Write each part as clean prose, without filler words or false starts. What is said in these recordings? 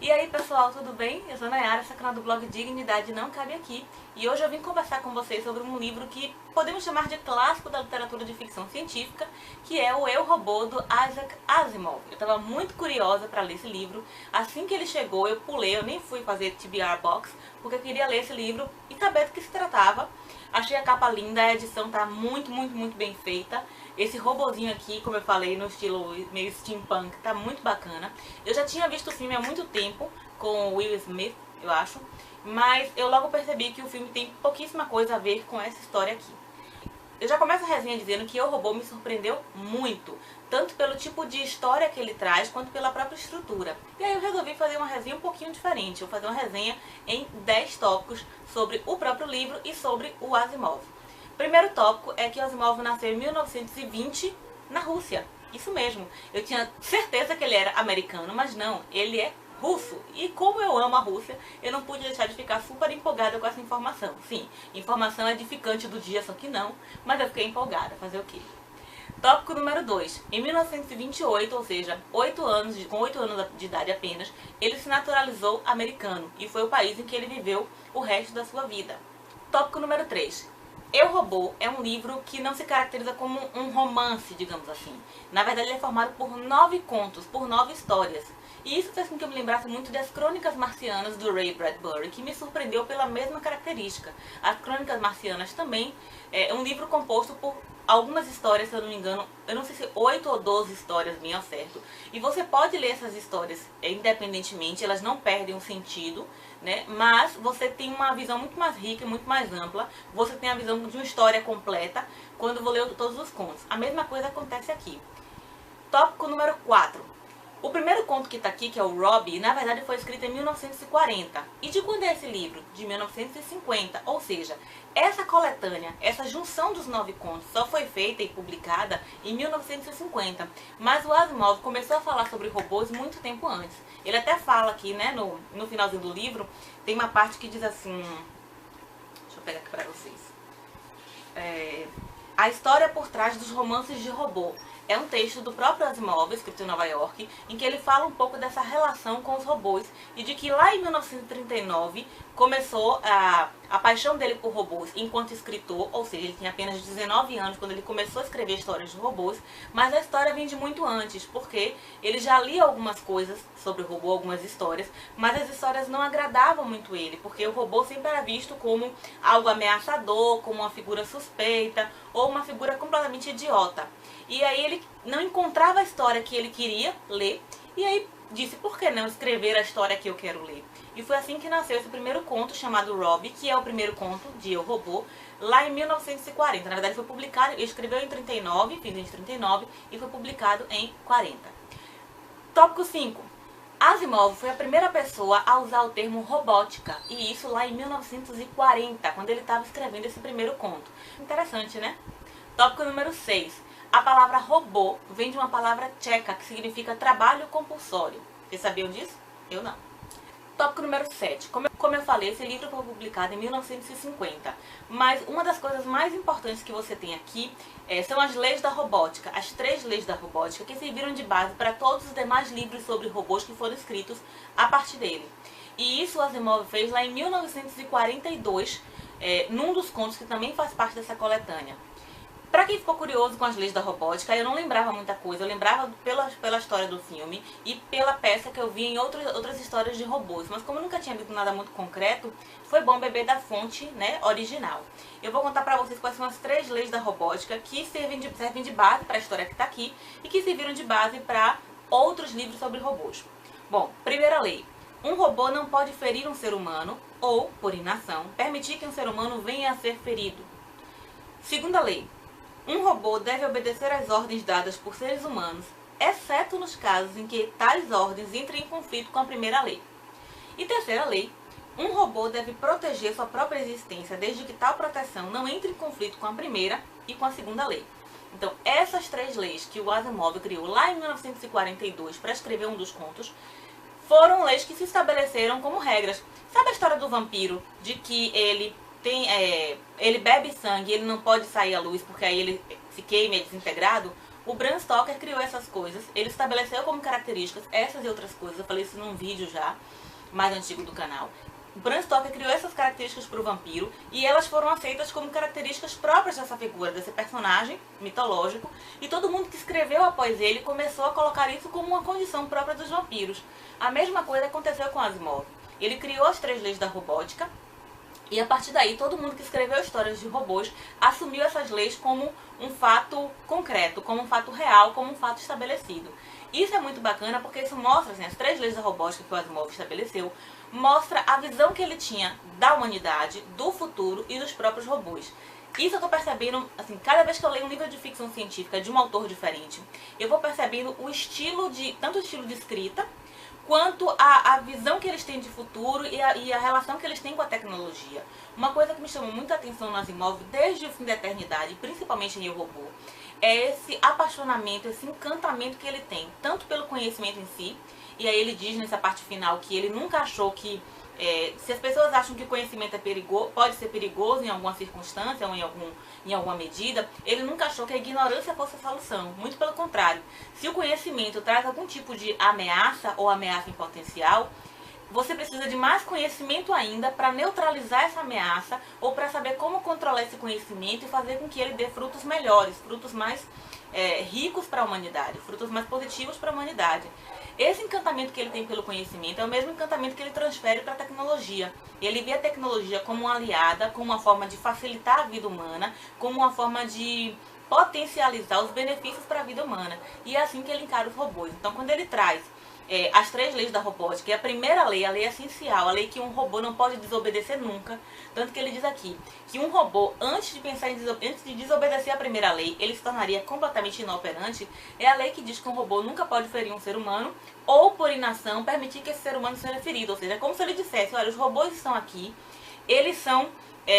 E aí pessoal, tudo bem? Eu sou a Nayara, esse é o canal do blog Dignidade Não Cabe Aqui. E hoje eu vim conversar com vocês sobre um livro que podemos chamar de clássico da literatura de ficção científica, que é o Eu, Robô, do Isaac Asimov. Eu estava muito curiosa para ler esse livro. Assim que ele chegou, eu pulei, eu nem fui fazer TBR Box, porque eu queria ler esse livro e saber do que se tratava. Achei a capa linda, a edição tá muito bem feita. Esse robozinho aqui, como eu falei, no estilo meio steampunk, tá muito bacana. Eu já tinha visto o filme há muito tempo, com Will Smith, eu acho. Mas eu logo percebi que o filme tem pouquíssima coisa a ver com essa história aqui. Eu já começo a resenha dizendo que O Robô me surpreendeu muito, tanto pelo tipo de história que ele traz, quanto pela própria estrutura. E aí eu resolvi fazer uma resenha um pouquinho diferente. Eu vou fazer uma resenha em 10 tópicos sobre o próprio livro e sobre o Asimov. O primeiro tópico é que o Asimov nasceu em 1920 na Rússia. Isso mesmo. Eu tinha certeza que ele era americano, mas não, ele é russo. E como eu amo a Rússia, eu não pude deixar de ficar super empolgada com essa informação. Sim, informação edificante do dia, só que não, mas eu fiquei empolgada. Fazer o quê? Tópico número 2. Em 1928, ou seja, com 8 anos de idade apenas, ele se naturalizou americano e foi o país em que ele viveu o resto da sua vida. Tópico número 3. Eu, Robô é um livro que não se caracteriza como um romance, digamos assim. Na verdade, ele é formado por 9 contos, por 9 histórias. E isso fez com que eu me lembrasse muito das Crônicas Marcianas do Ray Bradbury, que me surpreendeu pela mesma característica. As Crônicas Marcianas também é um livro composto por algumas histórias, se eu não me engano, eu não sei se 8 ou 12 histórias, bem ao certo. E você pode ler essas histórias independentemente, elas não perdem o sentido, né? Mas você tem uma visão muito mais rica, muito mais ampla. Você tem a visão de uma história completa quando vou ler todos os contos. A mesma coisa acontece aqui. Tópico número 4. O primeiro conto que está aqui, que é o Robbie, na verdade foi escrito em 1940. E de quando é esse livro? De 1950. Ou seja, essa coletânea, essa junção dos 9 contos só foi feita e publicada em 1950. Mas o Asimov começou a falar sobre robôs muito tempo antes. Ele até fala aqui, né, no finalzinho do livro, tem uma parte que diz assim... Deixa eu pegar aqui para vocês. A história por trás dos romances de robô. É um texto do próprio Asimov, escrito em Nova York, em que ele fala um pouco dessa relação com os robôs e de que lá em 1939 começou a paixão dele por robôs enquanto escritor, ou seja, ele tinha apenas 19 anos quando ele começou a escrever histórias de robôs, mas a história vem de muito antes, porque ele já lia algumas coisas sobre o robô, algumas histórias, mas as histórias não agradavam muito ele, porque o robô sempre era visto como algo ameaçador, como uma figura suspeita ou uma figura completamente idiota. E aí ele não encontrava a história que ele queria ler, e aí disse, por que não escrever a história que eu quero ler? E foi assim que nasceu esse primeiro conto, chamado Robbie, que é o primeiro conto de Eu, Robô, lá em 1940. Na verdade foi publicado, ele escreveu em 39, fim de 39, e foi publicado em 40. Tópico 5. Asimov foi a primeira pessoa a usar o termo robótica, e isso lá em 1940, quando ele estava escrevendo esse primeiro conto. Interessante, né? Tópico número 6. A palavra robô vem de uma palavra tcheca que significa trabalho compulsório. Vocês sabiam disso? Eu não. Tópico número 7. Como eu falei, esse livro foi publicado em 1950. Mas uma das coisas mais importantes que você tem aqui são as leis da robótica. As 3 leis da robótica que serviram de base para todos os demais livros sobre robôs que foram escritos a partir dele. E isso o Asimov fez lá em 1942, num dos contos que também faz parte dessa coletânea. Pra quem ficou curioso com as leis da robótica, eu não lembrava muita coisa. Eu lembrava pela história do filme e pela peça que eu vi em outras histórias de robôs. Mas como eu nunca tinha visto nada muito concreto, foi bom beber da fonte, né, original. Eu vou contar pra vocês quais são as 3 leis da robótica que servem de base para a história que tá aqui e que serviram de base para outros livros sobre robôs. Bom, primeira lei. Um robô não pode ferir um ser humano ou, por inação, permitir que um ser humano venha a ser ferido. Segunda lei. Um robô deve obedecer às ordens dadas por seres humanos, exceto nos casos em que tais ordens entrem em conflito com a primeira lei. E terceira lei, um robô deve proteger sua própria existência desde que tal proteção não entre em conflito com a primeira e com a segunda lei. Então, essas 3 leis que o Asimov criou lá em 1942 para escrever um dos contos, foram leis que se estabeleceram como regras. Sabe a história do vampiro, de que ele bebe sangue e ele não pode sair à luz porque aí ele se queima e é desintegrado? O Bram Stoker criou essas coisas, ele estabeleceu como características essas e outras coisas, eu falei isso num vídeo já, mais antigo do canal. O Bram Stoker criou essas características para o vampiro e elas foram aceitas como características próprias dessa figura, desse personagem mitológico, e todo mundo que escreveu após ele começou a colocar isso como uma condição própria dos vampiros. A mesma coisa aconteceu com Asimov. Ele criou as 3 leis da robótica, e a partir daí, todo mundo que escreveu histórias de robôs assumiu essas leis como um fato concreto, como um fato real, como um fato estabelecido. Isso é muito bacana porque isso mostra, assim, as 3 leis da robótica que o Asimov estabeleceu, mostra a visão que ele tinha da humanidade, do futuro e dos próprios robôs. Isso eu tô percebendo, assim, cada vez que eu leio um livro de ficção científica de um autor diferente, eu vou percebendo o estilo tanto o estilo de escrita, quanto a visão que eles têm de futuro e a relação que eles têm com a tecnologia. Uma coisa que me chamou muita atenção no Asimov, desde o fim da eternidade, principalmente em Eu, Robô, é esse apaixonamento, esse encantamento que ele tem, tanto pelo conhecimento em si, e aí ele diz nessa parte final que ele nunca achou que, se as pessoas acham que o conhecimento é perigoso, pode ser perigoso em alguma circunstância ou em alguma medida, ele nunca achou que a ignorância fosse a solução. Muito pelo contrário. Se o conhecimento traz algum tipo de ameaça ou ameaça em potencial, você precisa de mais conhecimento ainda para neutralizar essa ameaça ou para saber como controlar esse conhecimento e fazer com que ele dê frutos melhores, frutos mais ricos para a humanidade, frutos mais positivos para a humanidade. Esse encantamento que ele tem pelo conhecimento é o mesmo encantamento que ele transfere para a tecnologia. Ele vê a tecnologia como uma aliada, como uma forma de facilitar a vida humana, como uma forma de potencializar os benefícios para a vida humana. E é assim que ele encara os robôs. Então, quando ele traz as 3 leis da robótica, e a primeira lei, a lei essencial, a lei que um robô não pode desobedecer nunca, tanto que ele diz aqui, que um robô, antes de desobedecer a primeira lei, ele se tornaria completamente inoperante, é a lei que diz que um robô nunca pode ferir um ser humano, ou por inação, permitir que esse ser humano seja ferido. Ou seja, é como se ele dissesse, olha, os robôs estão aqui, eles são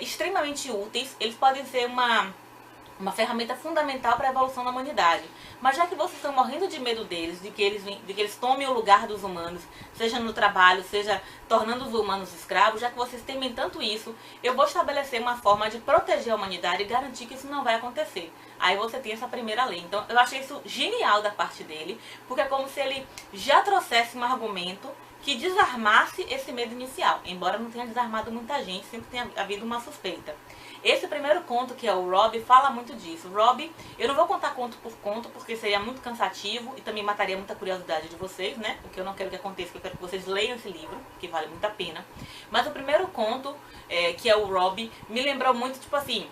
extremamente úteis, eles podem ser uma ferramenta fundamental para a evolução da humanidade. Mas já que vocês estão morrendo de medo deles, de que eles tomem o lugar dos humanos, seja no trabalho, seja tornando os humanos escravos, já que vocês temem tanto isso, eu vou estabelecer uma forma de proteger a humanidade e garantir que isso não vai acontecer. Aí você tem essa primeira lei. Então eu achei isso genial da parte dele, porque é como se ele já trouxesse um argumento que desarmasse esse medo inicial. Embora não tenha desarmado muita gente, sempre tenha havido uma suspeita. Esse primeiro conto, que é o Rob, fala muito disso. Rob, eu não vou contar conto por conto, porque seria muito cansativo e também mataria muita curiosidade de vocês, né? Porque eu não quero que aconteça, eu quero que vocês leiam esse livro, que vale muito a pena. Mas o primeiro conto, que é o Rob, me lembrou muito, tipo assim,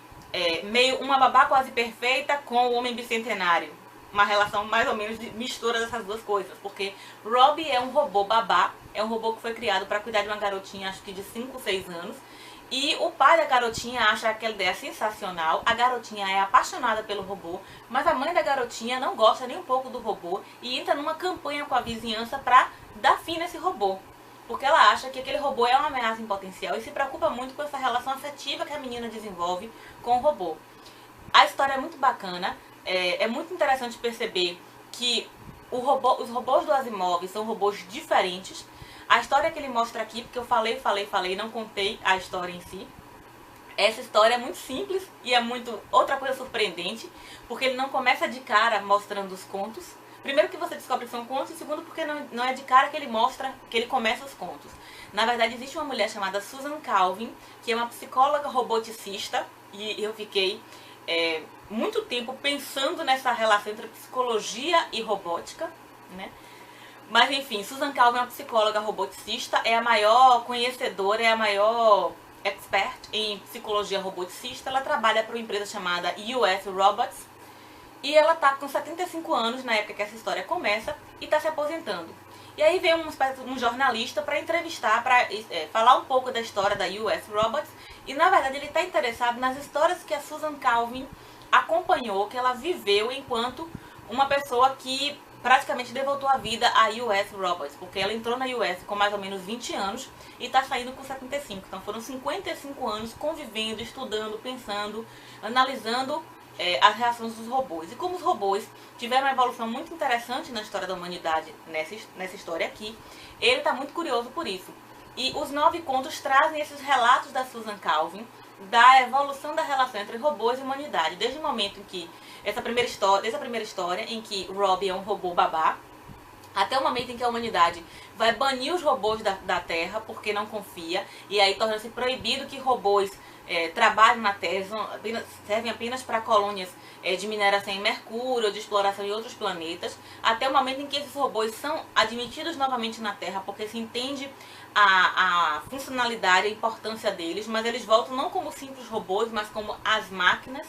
meio uma babá quase perfeita com o homem bicentenário. Uma relação mais ou menos de mistura dessas duas coisas, porque Rob é um robô babá, é um robô que foi criado para cuidar de uma garotinha, acho que de 5, 6 anos, e o pai da garotinha acha aquela ideia sensacional, a garotinha é apaixonada pelo robô, mas a mãe da garotinha não gosta nem um pouco do robô e entra numa campanha com a vizinhança para dar fim nesse robô, porque ela acha que aquele robô é uma ameaça em potencial e se preocupa muito com essa relação afetiva que a menina desenvolve com o robô. A história é muito bacana. É muito interessante perceber que os robôs do Asimov são robôs diferentes. A história que ele mostra aqui, porque eu falei, não contei a história em si. Essa história é muito simples e é outra coisa surpreendente, porque ele não começa de cara mostrando os contos. Primeiro que você descobre que são contos, e segundo porque não é de cara que ele começa os contos. Na verdade, existe uma mulher chamada Susan Calvin, que é uma psicóloga roboticista, e eu fiquei muito tempo pensando nessa relação entre psicologia e robótica, né? Mas enfim, Susan Calvin é uma psicóloga roboticista, é a maior conhecedora, é a maior expert em psicologia roboticista. Ela trabalha para uma empresa chamada US Robots e ela está com 75 anos na época que essa história começa e está se aposentando. E aí vem um jornalista para entrevistar, para falar um pouco da história da US Robots. E na verdade ele está interessado nas histórias que a Susan Calvin acompanhou, que ela viveu enquanto uma pessoa que praticamente devotou a vida à US Robots, porque ela entrou na US com mais ou menos 20 anos e está saindo com 75. Então foram 55 anos convivendo, estudando, pensando, analisando as reações dos robôs. E como os robôs tiveram uma evolução muito interessante na história da humanidade, nessa história aqui, ele está muito curioso por isso. E os 9 contos trazem esses relatos da Susan Calvin, da evolução da relação entre robôs e humanidade, desde o momento em que desde a primeira história em que Robbie é um robô babá, até o momento em que a humanidade vai banir os robôs da Terra porque não confia, e aí torna-se proibido que robôs trabalhem na Terra, servem apenas para colônias de mineração em Mercúrio, de exploração em outros planetas, até o momento em que esses robôs são admitidos novamente na Terra porque se entende a funcionalidade, a importância deles, mas eles voltam não como simples robôs, mas como as máquinas.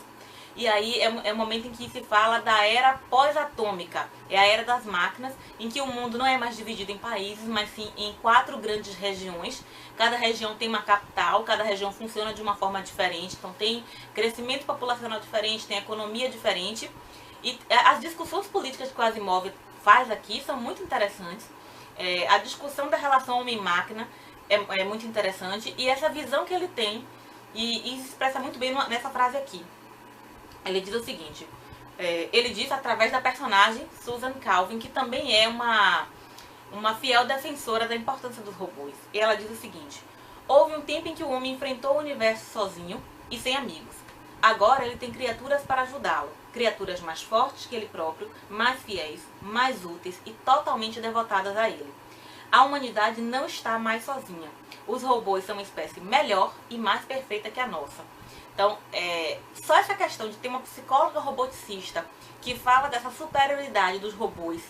E aí é o momento em que se fala da era pós-atômica, é a era das máquinas, em que o mundo não é mais dividido em países, mas sim em 4 grandes regiões. Cada região tem uma capital, cada região funciona de uma forma diferente, então tem crescimento populacional diferente, tem economia diferente. E as discussões políticas que o Asimov faz aqui são muito interessantes. A discussão da relação homem-máquina é muito interessante, e essa visão que ele tem, e se expressa muito bem nessa frase aqui. Ele diz o seguinte, ele diz através da personagem Susan Calvin, que também é uma fiel defensora da importância dos robôs. E ela diz o seguinte: houve um tempo em que o homem enfrentou o universo sozinho e sem amigos. Agora ele tem criaturas para ajudá-lo, criaturas mais fortes que ele próprio, mais fiéis, mais úteis e totalmente devotadas a ele. A humanidade não está mais sozinha. Os robôs são uma espécie melhor e mais perfeita que a nossa. Então, só essa questão de ter uma psicóloga roboticista que fala dessa superioridade dos robôs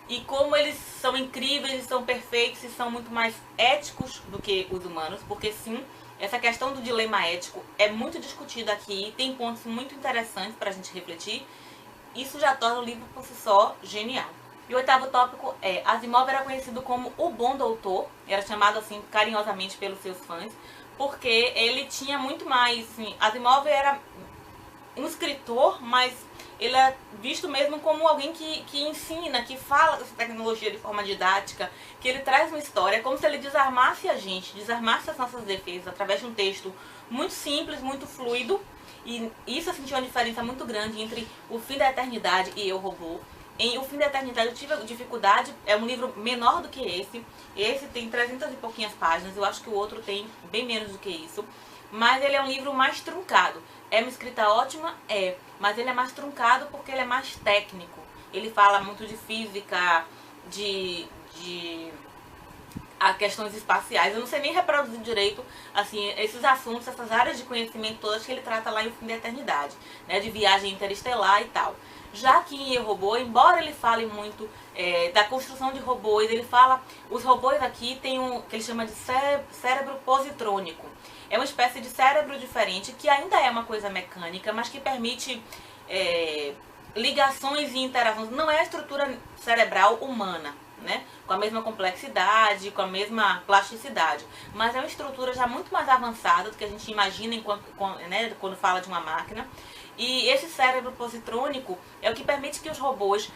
e como eles são incríveis, são perfeitos e são muito mais éticos do que os humanos, porque sim, essa questão do dilema ético é muito discutida aqui, tem pontos muito interessantes para a gente refletir. Isso já torna o livro por si só genial. E o 8º tópico é: Asimov era conhecido como o Bom Doutor, era chamado assim carinhosamente pelos seus fãs, porque ele tinha muito mais, assim, Asimov era um escritor, mas ele é visto mesmo como alguém que ensina, que fala dessa tecnologia de forma didática, que ele traz uma história, como se ele desarmasse a gente, desarmasse as nossas defesas através de um texto muito simples, muito fluido, e isso eu senti uma diferença muito grande entre O Fim da Eternidade e Eu, Robô. Em O Fim da Eternidade eu tive dificuldade, é um livro menor do que esse tem 300 e pouquinhas páginas, eu acho que o outro tem bem menos do que isso, mas ele é um livro mais truncado. É uma escrita ótima? Mas ele é mais truncado porque ele é mais técnico. Ele fala muito de física, de questões espaciais. Eu não sei nem reproduzir direito assim, esses assuntos, essas áreas de conhecimento todas que ele trata lá em O Fim da Eternidade, né, de viagem interestelar e tal. Já que em Eu, Robô, embora ele fale muito da construção de robôs, ele fala, os robôs aqui têm o que ele chama de cérebro positrônico. É uma espécie de cérebro diferente, que ainda é uma coisa mecânica, mas que permite ligações e interações. Não é a estrutura cerebral humana, né? Com a mesma complexidade, com a mesma plasticidade, mas é uma estrutura já muito mais avançada do que a gente imagina quando fala de uma máquina. E esse cérebro positrônico é o que permite que os robôs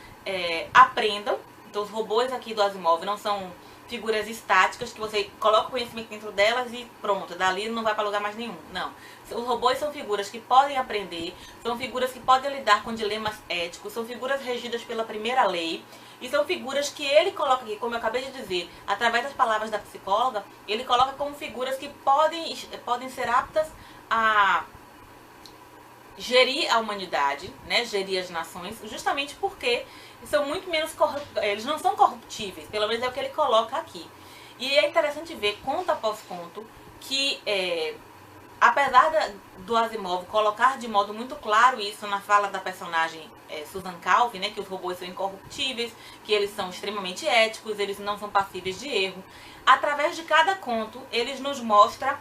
aprendam. Então os robôs aqui do Asimov não são figuras estáticas que você coloca o conhecimento dentro delas e pronto, dali não vai para lugar mais nenhum. Não. Os robôs são figuras que podem aprender, são figuras que podem lidar com dilemas éticos, são figuras regidas pela primeira lei, e são figuras que ele coloca aqui, como eu acabei de dizer, através das palavras da psicóloga, ele coloca como figuras que podem ser aptas a gerir a humanidade, né, gerir as nações, justamente porque são muito menos eles não são corruptíveis, pelo menos é o que ele coloca aqui. E é interessante ver, conto após conto, que apesar do Asimov colocar de modo muito claro isso na fala da personagem Susan Calvin, né, que os robôs são incorruptíveis, que eles são extremamente éticos, eles não são passíveis de erro, através de cada conto eles nos mostra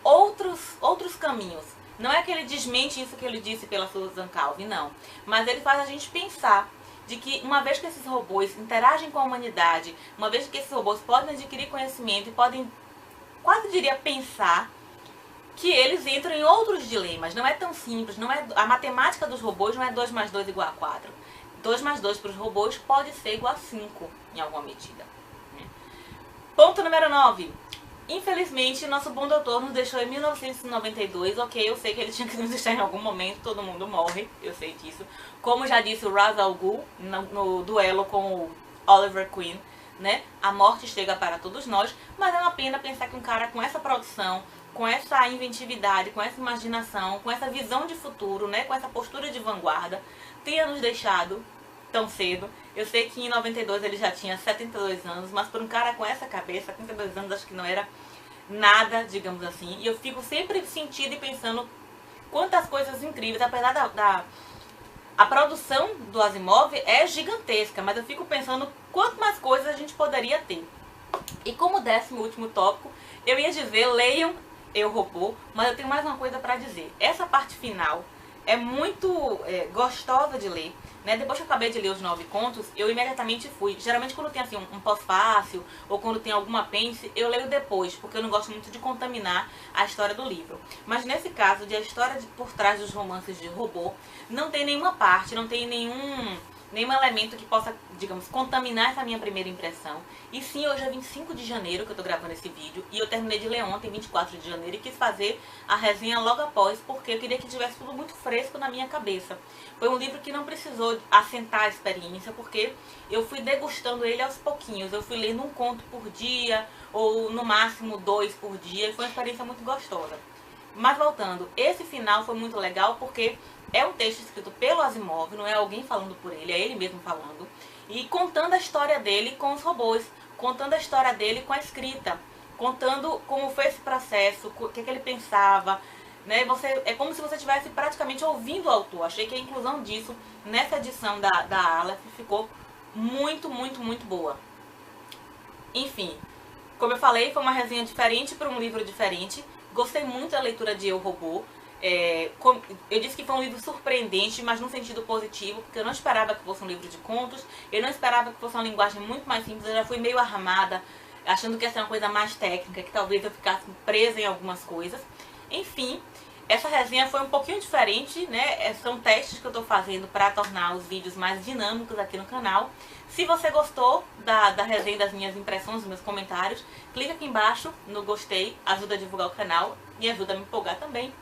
outros caminhos. Não é que ele desmente isso que ele disse pela Susan Calvin, não. Mas ele faz a gente pensar de que uma vez que esses robôs interagem com a humanidade, uma vez que esses robôs podem adquirir conhecimento e podem, quase diria, pensar, que eles entram em outros dilemas. Não é tão simples, a matemática dos robôs não é 2 mais 2 igual a 4. 2 mais 2 para os robôs pode ser igual a 5, em alguma medida. Ponto número 9. Infelizmente, nosso bom doutor nos deixou em 1992, ok, eu sei que ele tinha que nos deixar em algum momento, todo mundo morre, eu sei disso. Como já disse o Ra's al Ghul no duelo com o Oliver Queen, né, a morte chega para todos nós, mas é uma pena pensar que um cara com essa produção, com essa inventividade, com essa imaginação, com essa visão de futuro, né, com essa postura de vanguarda, tenha nos deixado tão cedo. Eu sei que em 92 ele já tinha 72 anos, mas para um cara com essa cabeça, 72 anos acho que não era nada, digamos assim. E eu fico sempre sentindo e pensando quantas coisas incríveis, apesar a produção do Asimov é gigantesca, mas eu fico pensando quanto mais coisas a gente poderia ter. E como 10º último tópico, eu ia dizer, leiam Eu, Robô, mas eu tenho mais uma coisa para dizer. Essa parte final é muito gostosa de ler, né? Depois que eu acabei de ler os 9 contos, eu imediatamente fui. Geralmente quando tem assim um pós-fácil ou quando tem algum apêndice, eu leio depois, porque eu não gosto muito de contaminar a história do livro. Mas nesse caso, de a história por trás dos romances de Robô, não tem nenhuma parte, não tem nenhum elemento que possa, digamos, contaminar essa minha primeira impressão. E sim, hoje é 25 de janeiro que eu tô gravando esse vídeo, e eu terminei de ler ontem, 24 de janeiro, e quis fazer a resenha logo após, porque eu queria que tivesse tudo muito fresco na minha cabeça. Foi um livro que não precisou assentar a experiência, porque eu fui degustando ele aos pouquinhos. Eu fui lendo um conto por dia, ou no máximo 2 por dia, e foi uma experiência muito gostosa. Mas voltando, esse final foi muito legal porque é um texto escrito pelo Asimov, não é alguém falando por ele, é ele mesmo falando. E contando a história dele com os robôs, contando a história dele com a escrita, contando como foi esse processo, o que ele pensava, né? É como se você estivesse praticamente ouvindo o autor. Achei que a inclusão disso nessa edição da Aleph ficou muito, muito, muito boa. Enfim, como eu falei, foi uma resenha diferente para um livro diferente. Gostei muito da leitura de Eu, Robô. Eu disse que foi um livro surpreendente, mas no sentido positivo, porque eu não esperava que fosse um livro de contos, eu não esperava que fosse uma linguagem muito mais simples, eu já fui meio armada, achando que ia ser uma coisa mais técnica, que talvez eu ficasse presa em algumas coisas. Enfim, essa resenha foi um pouquinho diferente, né? São testes que eu estou fazendo para tornar os vídeos mais dinâmicos aqui no canal. Se você gostou da resenha, das minhas impressões, dos meus comentários, clica aqui embaixo no gostei, ajuda a divulgar o canal e ajuda a me empolgar também.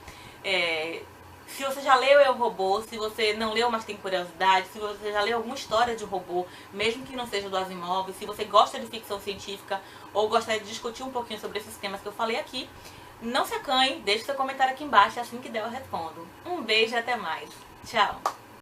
Se você já leu Eu, Robô, se você não leu, mas tem curiosidade, se você já leu alguma história de robô, mesmo que não seja do Asimov, se você gosta de ficção científica ou gostaria de discutir um pouquinho sobre esses temas que eu falei aqui, não se acanhe, deixe seu comentário aqui embaixo, assim que der eu respondo. Um beijo e até mais. Tchau!